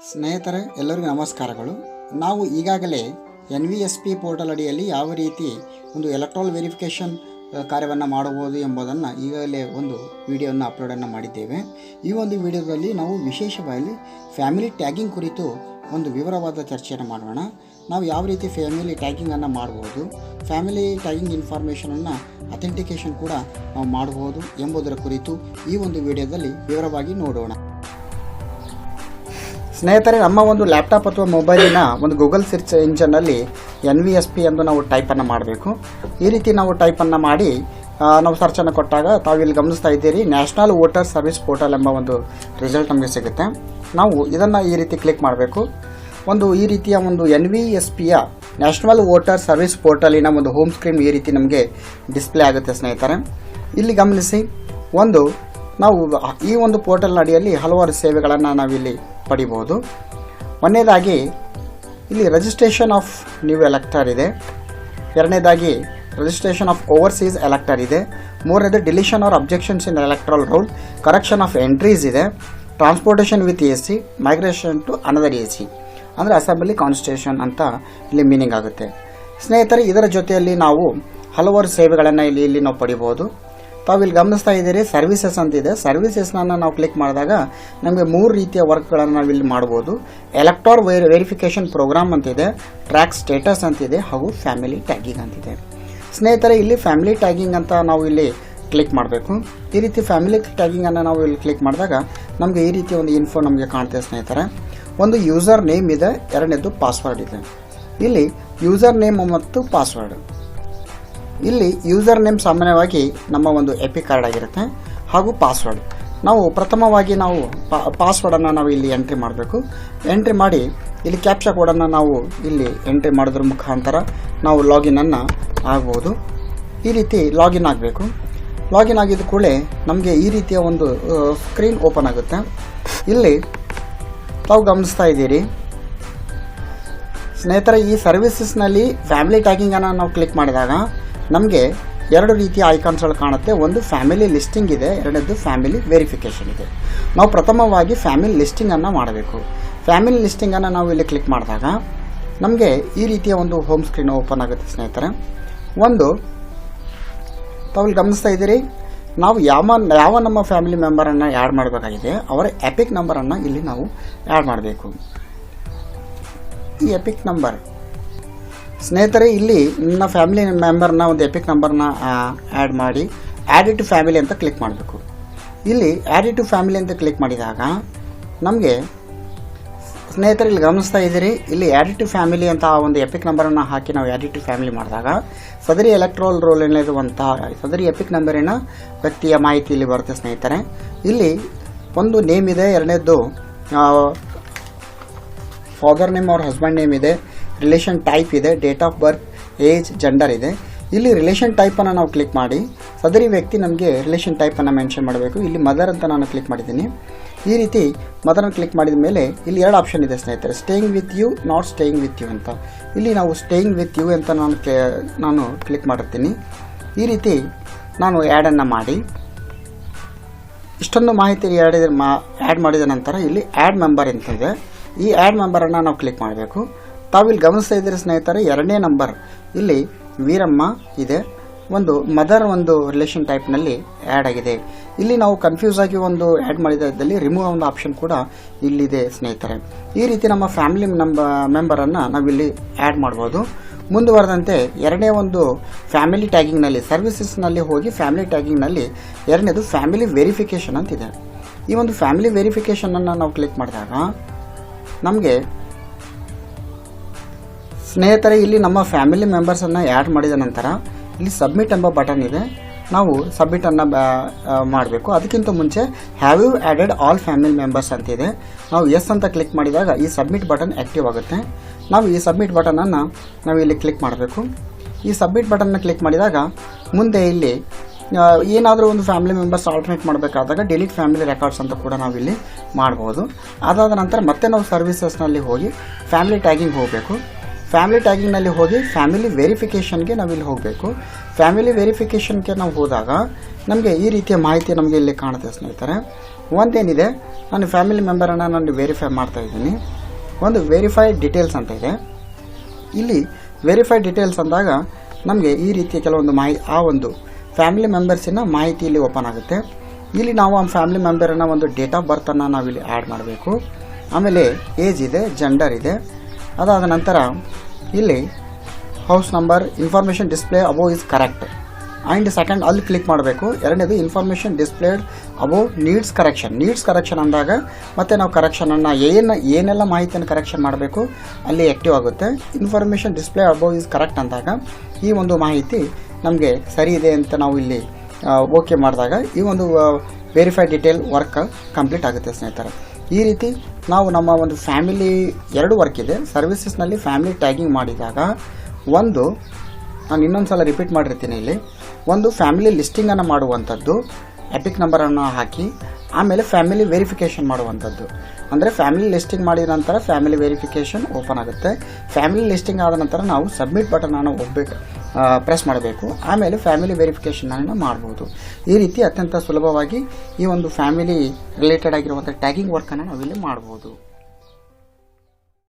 ಸ್ನೇಹಿತರೆ ಎಲ್ಲರಿಗೂ ನಮಸ್ಕಾರಗಳು. ನಾವು ಈಗಾಗಲೇ NVSP ಪೋರ್ಟಲ್ ಅಡಿಯಲ್ಲಿ ಯಾವ ರೀತಿ ಒಂದು ಎಲೆಕ್ಟ್ರಾಲ್ ವೆರಿಫಿಕೇಷನ್ ಕಾರ್ಯವನ್ನು ಮಾಡಬಹುದು ಎಂಬುದನ್ನು ಈಗಾಗಲೇ ಒಂದು ವಿಡಿಯೋವನ್ನು ಅಪ್ಲೋಡನ್ನು ಮಾಡಿದ್ದೇವೆ. ಈ ಒಂದು ವಿಡಿಯೋದಲ್ಲಿ ನಾವು ವಿಶೇಷವಾಗಿ ಫ್ಯಾಮಿಲಿ ಟ್ಯಾಗಿಂಗ್ ಕುರಿತು ಒಂದು ವಿವರವಾದ ಚರ್ಚೆಯನ್ನು ಮಾಡೋಣ. ನಾವು ಯಾವ ರೀತಿ ಫ್ಯಾಮಿಲಿ ಟ್ಯಾಗಿಂಗನ್ನು ಮಾಡ್ಬೋದು, ಫ್ಯಾಮಿಲಿ ಟ್ಯಾಗಿಂಗ್ ಇನ್ಫಾರ್ಮೇಷನನ್ನು ಅಥೆಂಟಿಕೇಷನ್ ಕೂಡ ನಾವು ಮಾಡಬಹುದು ಎಂಬುದರ ಕುರಿತು ಈ ಒಂದು ವಿಡಿಯೋದಲ್ಲಿ ವಿವರವಾಗಿ ನೋಡೋಣ. ಸ್ನೇಹಿತರೆ, ನಮ್ಮ ಒಂದು ಲ್ಯಾಪ್ಟಾಪ್ ಅಥವಾ ಮೊಬೈಲಿನ ಒಂದು ಗೂಗಲ್ ಸರ್ಚ್ ಇಂಜನ್ನಲ್ಲಿ NVSP ಎಂದು ನಾವು ಟೈಪನ್ನು ಮಾಡಬೇಕು. ಈ ರೀತಿ ನಾವು ಟೈಪನ್ನು ಮಾಡಿ ನಾವು ಸರ್ಚನ್ನು ಕೊಟ್ಟಾಗ ತಾವಿಲ್ಲಿ ಗಮನಿಸ್ತಾ ಇದ್ದೀರಿ, ನ್ಯಾಷನಲ್ ವೋಟರ್ ಸರ್ವಿಸ್ ಪೋರ್ಟಲ್ ಎಂಬ ಒಂದು ರಿಸಲ್ಟ್ ನಮಗೆ ಸಿಗುತ್ತೆ. ನಾವು ಇದನ್ನು ಈ ರೀತಿ ಕ್ಲಿಕ್ ಮಾಡಬೇಕು. ಈ ರೀತಿಯ ಒಂದು NVSPಯ ನ್ಯಾಷನಲ್ ವೋಟರ್ ಸರ್ವಿಸ್ ಪೋರ್ಟಲಿನ ಒಂದು ಹೋಮ್ ಸ್ಕ್ರೀನ್ ಈ ರೀತಿ ನಮಗೆ ಡಿಸ್ಪ್ಲೇ ಆಗುತ್ತೆ. ಸ್ನೇಹಿತರೆ, ಇಲ್ಲಿ ಗಮನಿಸಿ, ನಾವು ಈ ಒಂದು ಪೋರ್ಟಲ್ನ ಅಡಿಯಲ್ಲಿ ಹಲವಾರು ಸೇವೆಗಳನ್ನು ನಾವಿಲ್ಲಿ ಪಡಿಬೋದು. ಒಂದನೇದಾಗಿ ಇಲ್ಲಿ ರಿಜಿಸ್ಟ್ರೇಷನ್ ಆಫ್ ನ್ಯೂ ಎಲೆಕ್ಟರ್ ಇದೆ. ಎರಡನೇದಾಗಿ ರಿಜಿಸ್ಟ್ರೇಷನ್ ಆಫ್ ಓವರ್ಸೀಸ್ ಎಲೆಕ್ಟರ್ ಇದೆ. ಮೂರನೇದು deletion or objections in electoral roll, correction of entries ಇದೆ. Transportation with AC, migration to another AC, ಅಂದರೆ ಅಸೆಂಬ್ಲಿ ಕಾನ್ಸ್ಟಿಟ್ಯೂಷನ್ ಅಂತ ಇಲ್ಲಿ ಮೀನಿಂಗ್ ಆಗುತ್ತೆ. ಸ್ನೇಹಿತರೆ, ಇದರ ಜೊತೆಯಲ್ಲಿ ನಾವು ಹಲವಾರು ಸೇವೆಗಳನ್ನು ಇಲ್ಲಿ ನಾವು ಪಡಿಬೋದು. ತಾವು ಇಲ್ಲಿ ಗಮನಿಸ್ತಾ ಇದ್ದೀರಿ, ಸರ್ವಿಸಸ್ ಅಂತಿದೆ. ಸರ್ವಿಸಸ್ನ ನಾವು ಕ್ಲಿಕ್ ಮಾಡಿದಾಗ ನಮಗೆ 3 ರೀತಿಯ ವರ್ಕ್ಗಳನ್ನು ನಾವು ಇಲ್ಲಿ ಮಾಡ್ಬೋದು. ಎಲೆಕ್ಟೋರ್ ವೆರಿಫಿಕೇಷನ್ ಪ್ರೋಗ್ರಾಮ್ ಅಂತಿದೆ, ಟ್ರ್ಯಾಕ್ ಸ್ಟೇಟಸ್ ಅಂತಿದೆ, ಹಾಗೂ ಫ್ಯಾಮಿಲಿ ಟ್ಯಾಗಿಂಗ್ ಅಂತಿದೆ. ಸ್ನೇಹಿತರೆ, ಇಲ್ಲಿ ಫ್ಯಾಮಿಲಿ ಟ್ಯಾಗಿಂಗ್ ಅಂತ ನಾವು ಇಲ್ಲಿ ಕ್ಲಿಕ್ ಮಾಡಬೇಕು. ಈ ರೀತಿ ಫ್ಯಾಮಿಲಿ ಟ್ಯಾಗಿಂಗನ್ನು ನಾವು ಇಲ್ಲಿ ಕ್ಲಿಕ್ ಮಾಡಿದಾಗ ನಮಗೆ ಈ ರೀತಿ ಒಂದು ಇನ್ಫೋ ನಮಗೆ ಕಾಣ್ತೇವೆ. ಸ್ನೇಹಿತರೆ, ಒಂದು ಯೂಸರ್ ನೇಮ್ ಇದೆ, ಎರಡನೇದು ಪಾಸ್ವರ್ಡ್ ಇದೆ. ಇಲ್ಲಿ ಯೂಸರ್ ನೇಮ್ ಮತ್ತು ಪಾಸ್ವರ್ಡ್, ಇಲ್ಲಿ ಯೂಸರ್ ನೇಮ್ ಸಾಮಾನ್ಯವಾಗಿ ನಮ್ಮ ಒಂದು ಎಪಿಕ್ ಕಾರ್ಡ್ ಆಗಿರುತ್ತೆ, ಹಾಗೂ ಪಾಸ್ವರ್ಡ್ ನಾವು ಪ್ರಥಮವಾಗಿ ನಾವು ಪಾಸ್ವರ್ಡನ್ನು ನಾವು ಇಲ್ಲಿ ಎಂಟ್ರಿ ಮಾಡಬೇಕು. ಎಂಟ್ರಿ ಮಾಡಿ ಇಲ್ಲಿ ಕ್ಯಾಪ್ಚಾ ಕೋಡನ್ನು ನಾವು ಇಲ್ಲಿ ಎಂಟ್ರಿ ಮಾಡೋದ್ರ ಮುಖಾಂತರ ನಾವು ಲಾಗಿನನ್ನು ಆಗ್ಬೋದು. ಈ ರೀತಿ ಲಾಗಿನ್ ಆಗಬೇಕು. ಲಾಗಿನ್ ಆಗಿದ ಕೂಡಲೇ ನಮಗೆ ಈ ರೀತಿಯ ಒಂದು ಸ್ಕ್ರೀನ್ ಓಪನ್ ಆಗುತ್ತೆ. ಇಲ್ಲಿ ತಾವು ಗಮನಿಸ್ತಾ ಇದ್ದೀರಿ, ಸ್ನೇಹಿತರೆ, ಈ ಸರ್ವಿಸಸ್ನಲ್ಲಿ ಫ್ಯಾಮಿಲಿ ಟ್ಯಾಗಿಂಗನ್ನು ನಾವು ಕ್ಲಿಕ್ ಮಾಡಿದಾಗ ನಮಗೆ 2 ರೀತಿಯ ಐಕಾನ್ಸ್ಗಳು ಕಾಣುತ್ತೆ. ಒಂದು ಫ್ಯಾಮಿಲಿ ಲಿಸ್ಟಿಂಗ್ ಇದೆ, ಎರಡನೇದು ಫ್ಯಾಮಿಲಿ ವೆರಿಫಿಕೇಷನ್ ಇದೆ. ನಾವು ಪ್ರಥಮವಾಗಿ ಫ್ಯಾಮಿಲಿ ಲಿಸ್ಟಿಂಗನ್ನು ಮಾಡಬೇಕು. ಫ್ಯಾಮಿಲಿ ಲಿಸ್ಟಿಂಗನ್ನು ನಾವು ಇಲ್ಲಿ ಕ್ಲಿಕ್ ಮಾಡಿದಾಗ ನಮಗೆ ಈ ರೀತಿಯ ಒಂದು ಹೋಮ್ ಸ್ಕ್ರೀನ್ ಓಪನ್ ಆಗುತ್ತೆ. ಸ್ನೇಹಿತರೆ, ತಾವು ಇಲ್ಲಿ ಗಮನಿಸ್ತಾ ಇದ್ದೀರಿ, ನಾವು ಯಾವ ನಮ್ಮ ಫ್ಯಾಮಿಲಿ ಮೆಂಬರನ್ನು ಆ್ಯಡ್ ಮಾಡಬೇಕಾಗಿದೆ ಅವರ ಎಪಿಕ್ ನಂಬರನ್ನು ಇಲ್ಲಿ ನಾವು ಆ್ಯಡ್ ಮಾಡಬೇಕು. ಈ ಎಪಿಕ್ ನಂಬರ್, ಸ್ನೇಹಿತರೆ, ಇಲ್ಲಿ ನನ್ನ ಫ್ಯಾಮಿಲಿ ಮೆಂಬರ್ನ ಒಂದು ಎಪಿಕ್ ನಂಬರ್ನ ಆ್ಯಡ್ ಮಾಡಿ ಆ್ಯಡ್ ಟು ಫ್ಯಾಮಿಲಿ ಅಂತ ಕ್ಲಿಕ್ ಮಾಡಬೇಕು. ಇಲ್ಲಿ ಆ್ಯಡ್ ಟು ಫ್ಯಾಮಿಲಿ ಅಂತ ಕ್ಲಿಕ್ ಮಾಡಿದಾಗ ನಮಗೆ, ಸ್ನೇಹಿತರೆ, ಇಲ್ಲಿ ಗಮನಿಸ್ತಾ ಇದ್ದೀರಿ, ಇಲ್ಲಿ ಆ್ಯಡ್ ಟು ಫ್ಯಾಮಿಲಿ ಅಂತ ಒಂದು ಎಪಿಕ್ ನಂಬರನ್ನು ಹಾಕಿ ನಾವು ಆ್ಯಡ್ ಟು ಫ್ಯಾಮಿಲಿ ಮಾಡಿದಾಗ ಸದರಿ ಎಲೆಕ್ಟ್ರಲ್ ರೋಲ್ ಏನಿರುವಂಥ ಸದರಿ ಎಪಿಕ್ ನಂಬರಿನ ವ್ಯಕ್ತಿಯ ಮಾಹಿತಿ ಇಲ್ಲಿ ಬರುತ್ತೆ. ಸ್ನೇಹಿತರೆ, ಇಲ್ಲಿ ಒಂದು ನೇಮ್ ಇದೆ, ಎರಡನೇದು ಫಾದರ್ ನೇಮ್ ಅವ್ರ ಹಸ್ಬೆಂಡ್ ನೇಮ್ ಇದೆ, ರಿಲೇಷನ್ ಟೈಪ್ ಇದೆ, date of birth, age, gender ಇದೆ. ಇಲ್ಲಿ ರಿಲೇಷನ್ ಟೈಪನ್ನು ನಾವು ಕ್ಲಿಕ್ ಮಾಡಿ ಸದರಿ ವ್ಯಕ್ತಿ ನಮಗೆ ರಿಲೇಷನ್ ಟೈಪನ್ನು ಮೆನ್ಷನ್ ಮಾಡಬೇಕು. ಇಲ್ಲಿ ಮದರ್ ಅಂತ ನಾನು ಕ್ಲಿಕ್ ಮಾಡಿದ್ದೀನಿ. ಈ ರೀತಿ ಮದರ್ನ ಕ್ಲಿಕ್ ಮಾಡಿದ ಮೇಲೆ ಇಲ್ಲಿ 2 ಆಪ್ಷನ್ ಇದೆ. ಸ್ನೇಹಿತರೆ, staying with you, not staying with you ಅಂತ. ಇಲ್ಲಿ ನಾವು ಸ್ಟೇಯಿಂಗ್ ವಿತ್ ಯು ಅಂತ ನಾನು ಕ್ಲಿಕ್ ಮಾಡಿರ್ತೀನಿ. ಈ ರೀತಿ ನಾನು ಆ್ಯಡನ್ನು ಮಾಡಿ ಇಷ್ಟೊಂದು ಮಾಹಿತಿ ಆ್ಯಡ್ ಮಾಡಿದ ನಂತರ ಇಲ್ಲಿ ಆ್ಯಡ್ ಮೆಂಬರ್ ಅಂತ ಇದೆ. ಈ ಆ್ಯಡ್ ಮೆಂಬರನ್ನು ನಾವು ಕ್ಲಿಕ್ ಮಾಡಬೇಕು. ತಾವಿಲ್ಲಿ ಗಮನಿಸ್ತಾ ಇದ್ದೀರಿ ಸ್ನೇಹಿತರೆ, 2ನೇ ನಂಬರ್ ಇಲ್ಲಿ ವೀರಮ್ಮ ಇದೆ, ಒಂದು ಮದರ್ ಒಂದು ರಿಲೇಷನ್ ಟೈಪ್ನಲ್ಲಿ ಆ್ಯಡ್ ಆಗಿದೆ. ಇಲ್ಲಿ ನಾವು ಕನ್ಫ್ಯೂಸ್ ಆಗಿ ಒಂದು ಆ್ಯಡ್ ಮಾಡಿದಲ್ಲಿ ರಿಮೂವ್ ಒಂದು ಆಪ್ಷನ್ ಕೂಡ ಇಲ್ಲಿದೆ. ಸ್ನೇಹಿತರೆ, ಈ ರೀತಿ ನಮ್ಮ ಫ್ಯಾಮಿಲಿ ಮೆಂಬರನ್ನು ನಾವಿಲ್ಲಿ ಆ್ಯಡ್ ಮಾಡ್ಬೋದು. ಮುಂದುವರೆದಂತೆ 2ನೇ ಒಂದು ಫ್ಯಾಮಿಲಿ ಟ್ಯಾಗಿಂಗ್ನಲ್ಲಿ ಸರ್ವಿಸಸ್ನಲ್ಲಿ ಹೋಗಿ ಫ್ಯಾಮಿಲಿ ಟ್ಯಾಗಿಂಗ್ನಲ್ಲಿ 2ನೇದು ಫ್ಯಾಮಿಲಿ ವೆರಿಫಿಕೇಷನ್ ಅಂತಿದೆ. ಈ ಒಂದು ಫ್ಯಾಮಿಲಿ ವೆರಿಫಿಕೇಷನನ್ನು ನಾವು ಕ್ಲಿಕ್ ಮಾಡಿದಾಗ ನಮಗೆ, ಸ್ನೇಹಿತರೆ, ಇಲ್ಲಿ ನಮ್ಮ ಫ್ಯಾಮಿಲಿ ಮೆಂಬರ್ಸನ್ನು ಆ್ಯಡ್ ಮಾಡಿದ ನಂತರ ಇಲ್ಲಿ ಸಬ್ಮಿಟ್ ಎಂಬ ಬಟನ್ ಇದೆ. ನಾವು ಸಬ್ಮಿಟನ್ನು ಮಾಡಬೇಕು. ಅದಕ್ಕಿಂತ ಮುಂಚೆ have you added all family members ಅಂತಿದೆ. ನಾವು ಎಸ್ ಅಂತ ಕ್ಲಿಕ್ ಮಾಡಿದಾಗ ಈ ಸಬ್ಮಿಟ್ ಬಟನ್ ಆ್ಯಕ್ಟಿವ್ ಆಗುತ್ತೆ. ನಾವು ಈ ಸಬ್ಮಿಟ್ ಬಟನನ್ನು ನಾವು ಇಲ್ಲಿ ಕ್ಲಿಕ್ ಮಾಡಬೇಕು. ಈ ಸಬ್ಮಿಟ್ ಬಟನ್ನ ಕ್ಲಿಕ್ ಮಾಡಿದಾಗ ಮುಂದೆ ಇಲ್ಲಿ ಏನಾದರೂ ಒಂದು ಫ್ಯಾಮಿಲಿ ಮೆಂಬರ್ಸ್ ಆಲ್ಟರ್ನೇಟ್ ಮಾಡಬೇಕಾದಾಗ ಡಿಲೀಟ್ ಫ್ಯಾಮಿಲಿ ರೆಕಾರ್ಡ್ಸ್ ಅಂತ ಕೂಡ ನಾವಿಲ್ಲಿ ಮಾಡ್ಬೋದು. ಅದಾದ ನಂತರ ಮತ್ತೆ ನಾವು ಸರ್ವಿಸಸ್ನಲ್ಲಿ ಹೋಗಿ ಫ್ಯಾಮಿಲಿ ಟ್ಯಾಗಿಂಗ್ ಹೋಗಬೇಕು. ಫ್ಯಾಮಿಲಿ ಟ್ಯಾಗಿಂಗ್ನಲ್ಲಿ ಹೋಗಿ ಫ್ಯಾಮಿಲಿ ವೆರಿಫಿಕೇಷನ್ಗೆ ನಾವಿಲ್ಲಿ ಹೋಗಬೇಕು. ಫ್ಯಾಮಿಲಿ ವೆರಿಫಿಕೇಷನ್ಗೆ ನಾವು ಹೋದಾಗ ನಮಗೆ ಈ ರೀತಿಯ ಮಾಹಿತಿ ನಮಗೆ ಇಲ್ಲಿ ಕಾಣುತ್ತೆ ಸ್ನೇಹಿತರೆ. ಒಂದೇನಿದೆ, ನಾನು ಫ್ಯಾಮಿಲಿ ಮೆಂಬರನ್ನು ನಾನು ವೆರಿಫೈ ಮಾಡ್ತಾ ಇದ್ದೀನಿ. ಒಂದು ವೆರಿಫೈ ಡೀಟೇಲ್ಸ್ ಅಂತ ಇದೆ. ಇಲ್ಲಿ ವೆರಿಫೈ ಡೀಟೇಲ್ಸ್ ಅಂದಾಗ ನಮಗೆ ಈ ರೀತಿಯ ಕೆಲವೊಂದು ಆ ಒಂದು ಫ್ಯಾಮಿಲಿ ಮೆಂಬರ್ಸಿನ ಮಾಹಿತಿ ಇಲ್ಲಿ ಓಪನ್ ಆಗುತ್ತೆ. ಇಲ್ಲಿ ನಾವು ಆ ಫ್ಯಾಮಿಲಿ ಮೆಂಬರ್ನ ಒಂದು ಡೇಟ್ ಆಫ್ ಬರ್ತನ್ನು ನಾವಿಲ್ಲಿ ಆ್ಯಡ್ ಮಾಡಬೇಕು. ಆಮೇಲೆ ಏಜ್ ಇದೆ, ಜೆಂಡರ್ ಇದೆ. ಅದಾದ ನಂತರ ಇಲ್ಲಿ house number, information display above is correct and second ಅಲ್ಲಿ ಕ್ಲಿಕ್ ಮಾಡಬೇಕು. ಎರಡನೇದು information displayed above needs correction ಅಂದಾಗ ಮತ್ತೆ ನಾವು ಕರೆಕ್ಷನನ್ನು ಏನೆಲ್ಲ ಮಾಹಿತಿಯನ್ನು ಕರೆಕ್ಷನ್ ಮಾಡಬೇಕು ಅಲ್ಲಿ ಆ್ಯಕ್ಟಿವ್ ಆಗುತ್ತೆ. Information display above is correct ಅಂದಾಗ ಈ ಒಂದು ಮಾಹಿತಿ ನಮಗೆ ಸರಿ ಇದೆ ಅಂತ ನಾವು ಇಲ್ಲಿ ಓಕೆ ಮಾಡಿದಾಗ ಈ ಒಂದು ವೆರಿಫೈ ಡೀಟೇಲ್ ವರ್ಕ್ ಕಂಪ್ಲೀಟ್ ಆಗುತ್ತೆ ಸ್ನೇಹಿತರೆ. ಈ ರೀತಿ ನಾವು ನಮ್ಮ ಒಂದು ಫ್ಯಾಮಿಲಿ 2 ವರ್ಕ್ ಇದೆ. ಸರ್ವಿಸಸ್ನಲ್ಲಿ ಫ್ಯಾಮಿಲಿ ಟ್ಯಾಗಿಂಗ್ ಮಾಡಿದಾಗ ನಾನು ಇನ್ನೊಂದು ಸಲ ರಿಪೀಟ್ ಮಾಡಿರ್ತೀನಿ. ಇಲ್ಲಿ ಒಂದು ಫ್ಯಾಮಿಲಿ ಲಿಸ್ಟಿಂಗನ್ನು ಮಾಡುವಂಥದ್ದು, ಎಪಿಕ್ ನಂಬರನ್ನು ಹಾಕಿ ಆಮೇಲೆ ಫ್ಯಾಮಿಲಿ ವೆರಿಫಿಕೇಷನ್ ಮಾಡುವಂಥದ್ದು. ಅಂದರೆ ಫ್ಯಾಮಿಲಿ ಲಿಸ್ಟಿಂಗ್ ಮಾಡಿದ ನಂತರ ಫ್ಯಾಮಿಲಿ ವೆರಿಫಿಕೇಷನ್ ಓಪನ್ ಆಗುತ್ತೆ. ಫ್ಯಾಮಿಲಿ ಲಿಸ್ಟಿಂಗ್ ಆದ ನಂತರ ನಾವು ಸಬ್ಮಿಟ್ ಬಟನನ್ನು ಪ್ರೆಸ್ ಮಾಡಬೇಕು. ಆಮೇಲೆ ಫ್ಯಾಮಿಲಿ ವೆರಿಫಿಕೇಷನನ್ನು ಮಾಡ್ಬೋದು. ಈ ರೀತಿ ಅತ್ಯಂತ ಸುಲಭವಾಗಿ ಈ ಒಂದು ಫ್ಯಾಮಿಲಿ ರಿಲೇಟೆಡ್ ಆಗಿರುವಂಥ ಟ್ಯಾಗಿಂಗ್ ವರ್ಕನ್ನು ನಾವಿಲ್ಲಿ ಮಾಡ್ಬೋದು.